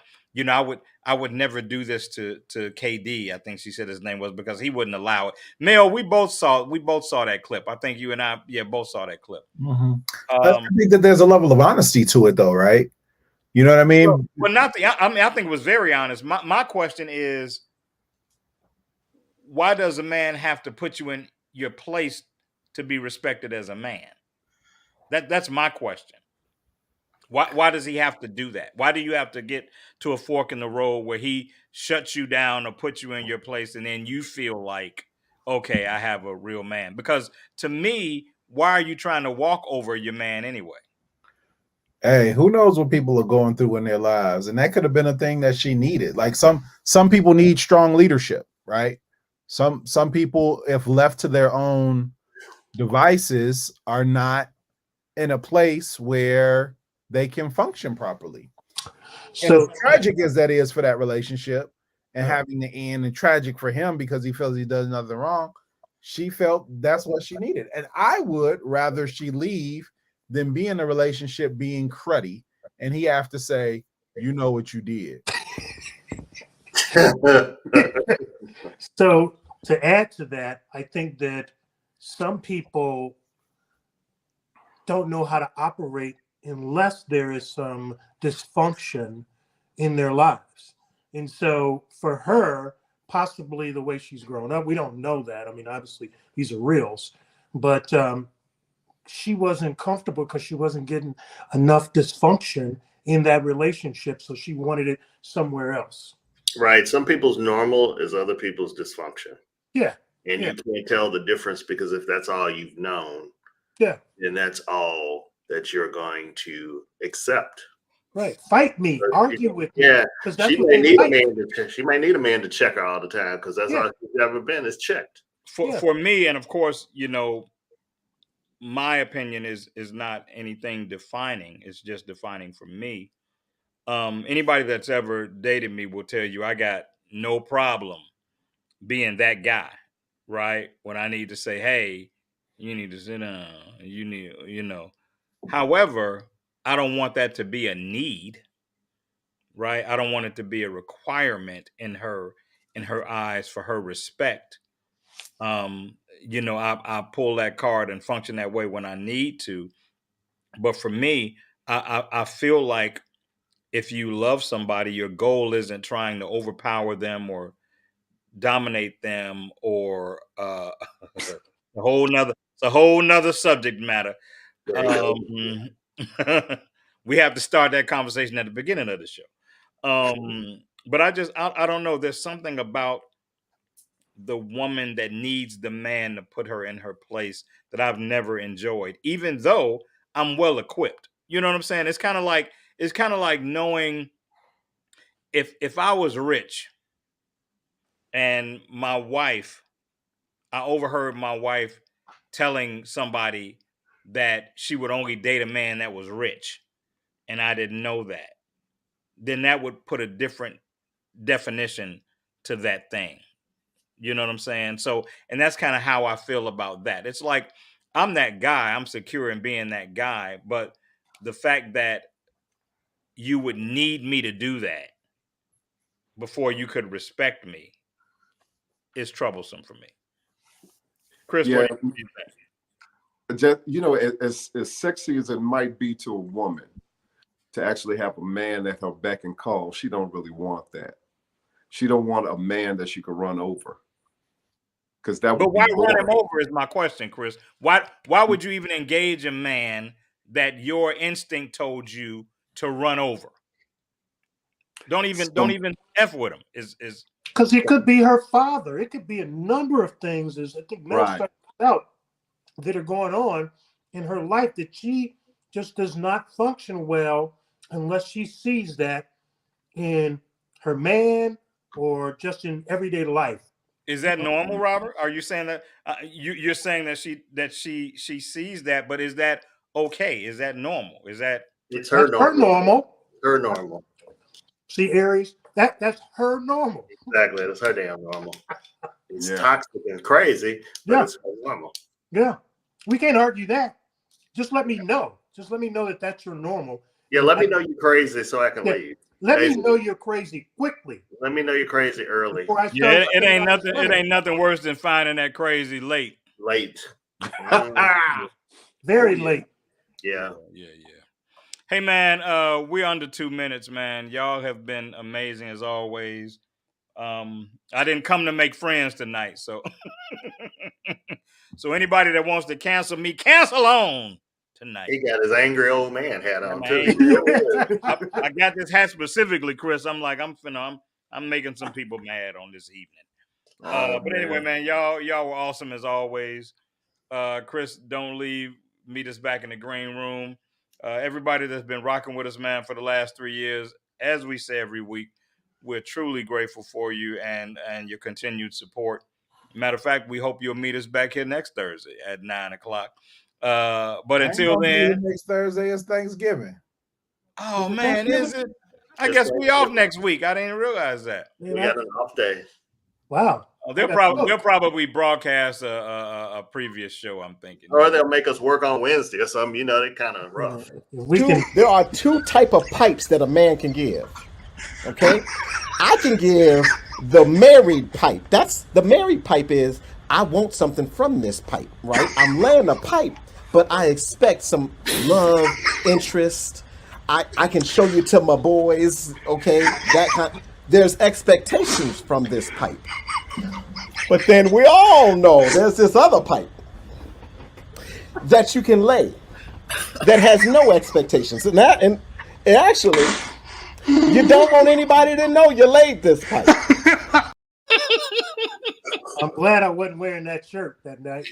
S1: I would never do this to KD. I think she said his name was, because he wouldn't allow it. Mel, we both saw that clip. I think you and I, both saw that clip.
S3: I think that there's a level of honesty to it, though, right? You know what I mean?
S1: Well, I think it was very honest. My question is, why does a man have to put you in your place to be respected as a man? That's my question. Why does he have to do that? Why do you have to get to a fork in the road where he shuts you down or puts you in your place and then you feel like, okay, I have a real man? Because to me, why are you trying to walk over your man anyway?
S3: Hey, who knows what people are going through in their lives? And that could have been a thing that she needed. Like some people need strong leadership, right? Some people, if left to their own devices, are not in a place where they can function properly. So, and as tragic as that is for that relationship and having the end, and tragic for him because he feels he does nothing wrong, she felt that's what she needed. And I would rather she leave than be in a relationship being cruddy and he have to say, you know what you did.
S4: So to add to that, I think that some people don't know how to operate unless there is some dysfunction in their lives. And so for her, possibly the way she's grown up, we don't know that. I mean, obviously these are reals, but she wasn't comfortable because she wasn't getting enough dysfunction in that relationship. So she wanted it somewhere else.
S2: Right. Some people's normal is other people's dysfunction.
S4: Yeah.
S2: And you can't tell the difference, because if that's all you've known, then that's all that you're going to accept.
S4: Right. Fight me. Argue with me.
S2: Yeah. She might need a man to check her all the time, because that's all she's ever been, is checked.
S1: For me, and of course, my opinion is not anything defining. It's just defining for me. Anybody that's ever dated me will tell you I got no problem being that guy, right? When I need to say, hey, you need to sit down, However, I don't want that to be a need, right? I don't want it to be a requirement in her eyes for her respect. I pull that card and function that way when I need to. But for me, I feel like if you love somebody, your goal isn't trying to overpower them or dominate them or it's a whole nother subject matter.
S2: There you go.
S1: We have to start that conversation at the beginning of the show. But I don't know. There's something about the woman that needs the man to put her in her place that I've never enjoyed, even though I'm well equipped. You know what I'm saying? It's kind of like knowing if I was rich and I overheard my wife telling somebody that she would only date a man that was rich, and I didn't know that, then that would put a different definition to that thing. You know what I'm saying? So, and that's kind of how I feel about that. It's like I'm that guy, I'm secure in being that guy, but the fact that you would need me to do that before you could respect me is troublesome for me. Chris,
S6: Yeah,
S1: what do you think?
S6: just, as sexy as it might be to a woman to actually have a man at her beck and call, she don't really want that. She don't want a man that she could run over. Because that
S1: But
S6: would
S1: why
S6: be
S1: run him
S6: boring.
S1: over is my question, Chris. Why would you even engage a man that your instinct told you to run over? Don't even F with him. Is
S4: Because it could be her father. It could be a number of things, as I think Mel
S6: Right.
S4: started out, that are going on in her life that she just does not function well unless she sees that in her man or just in everyday life.
S1: Is that normal, Robert? Are you saying that you're saying that she sees that, but is that okay? Is that normal? Is that
S2: It's her
S4: That's her
S2: normal.
S4: normal.
S2: Her normal.
S4: See, Aries, that's her normal.
S2: Exactly. That's her damn normal. It's
S6: Yeah.
S2: toxic and crazy, but
S4: Yeah.
S2: it's her normal.
S4: Yeah, we can't argue that. Just let me know. Just let me know that that's your normal.
S2: Yeah, let me know you're crazy so I can
S4: Yeah.
S2: leave.
S4: Let me
S2: Basically.
S4: know you're crazy quickly
S2: Let me know you're crazy early.
S4: before I start.
S1: yeah? It ain't
S4: running out of
S1: nothing. It
S4: money.
S1: ain't nothing worse than finding that crazy late.
S2: Late.
S4: Very
S2: Oh, yeah.
S4: late.
S2: Yeah.
S1: Yeah. Hey man, we're under 2 minutes, man. Y'all have been amazing as always. I didn't come to make friends tonight, so so anybody that wants to cancel me, cancel on tonight.
S2: He got his angry old man hat on
S1: My
S2: too.
S1: I got this hat specifically, Chris. I'm like, I'm making some people mad on this evening.
S6: Oh,
S1: But anyway,
S6: man.
S1: man, y'all were awesome as always. Chris, don't leave. Meet us back in the green room. Everybody that's been rocking with us, man, for the last 3 years, as we say every week, we're truly grateful for you and your continued support. Matter of fact, we hope you'll meet us back here next Thursday at 9:00. But
S3: I ain't
S1: until
S3: gonna be
S1: then,
S3: here next Thursday is Thanksgiving.
S1: oh
S4: Is it
S1: man,
S4: Thanksgiving?
S1: is it? I
S2: It's
S1: guess we off
S2: Thanksgiving.
S1: next week. I didn't realize that.
S2: We got an off day.
S4: Wow.
S1: They'll probably broadcast a previous show, I'm thinking.
S2: Or they'll make us work on Wednesday or something. You know, they're kind of rough.
S8: There are two type of pipes that a man can give. Okay, I can give the married pipe. That's the married pipe is I want something from this pipe, right? I'm laying a pipe, but I expect some love, interest. I can show you to my boys, okay? That kind. There's expectations from this pipe. But then we all know there's this other pipe that you can lay that has no expectations. And actually, you don't want anybody to know you laid this pipe.
S4: I'm glad I wasn't wearing that shirt that night.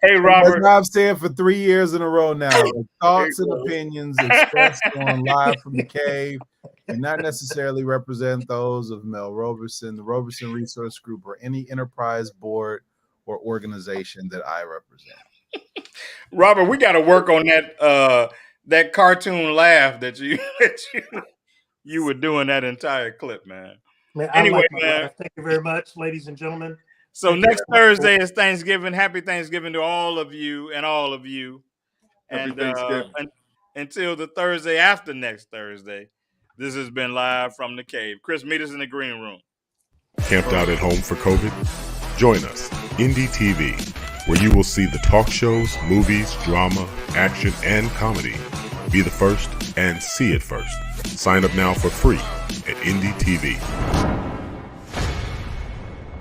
S1: Hey, Robert.
S3: That's what I've said for 3 years in a row now. The thoughts and opinions expressed on Live from the Cave do not necessarily represent those of Mel Roberson, the Roberson Resource Group, or any enterprise, board, or organization that I represent.
S1: Robert, we got to work on that cartoon laugh that you were doing that entire clip, man. Anyway, man.
S4: Thank you very much, ladies and gentlemen.
S1: So next Thursday is Thanksgiving. Happy Thanksgiving to all of you and all of you. And until the Thursday after next Thursday, this has been Live from the Cave. Chris, meet us in the green room.
S5: Camped out at home for COVID? Join us, Indie TV, where you will see the talk shows, movies, drama, action, and comedy Be the first and see it first. Sign up now for free at Indie TV.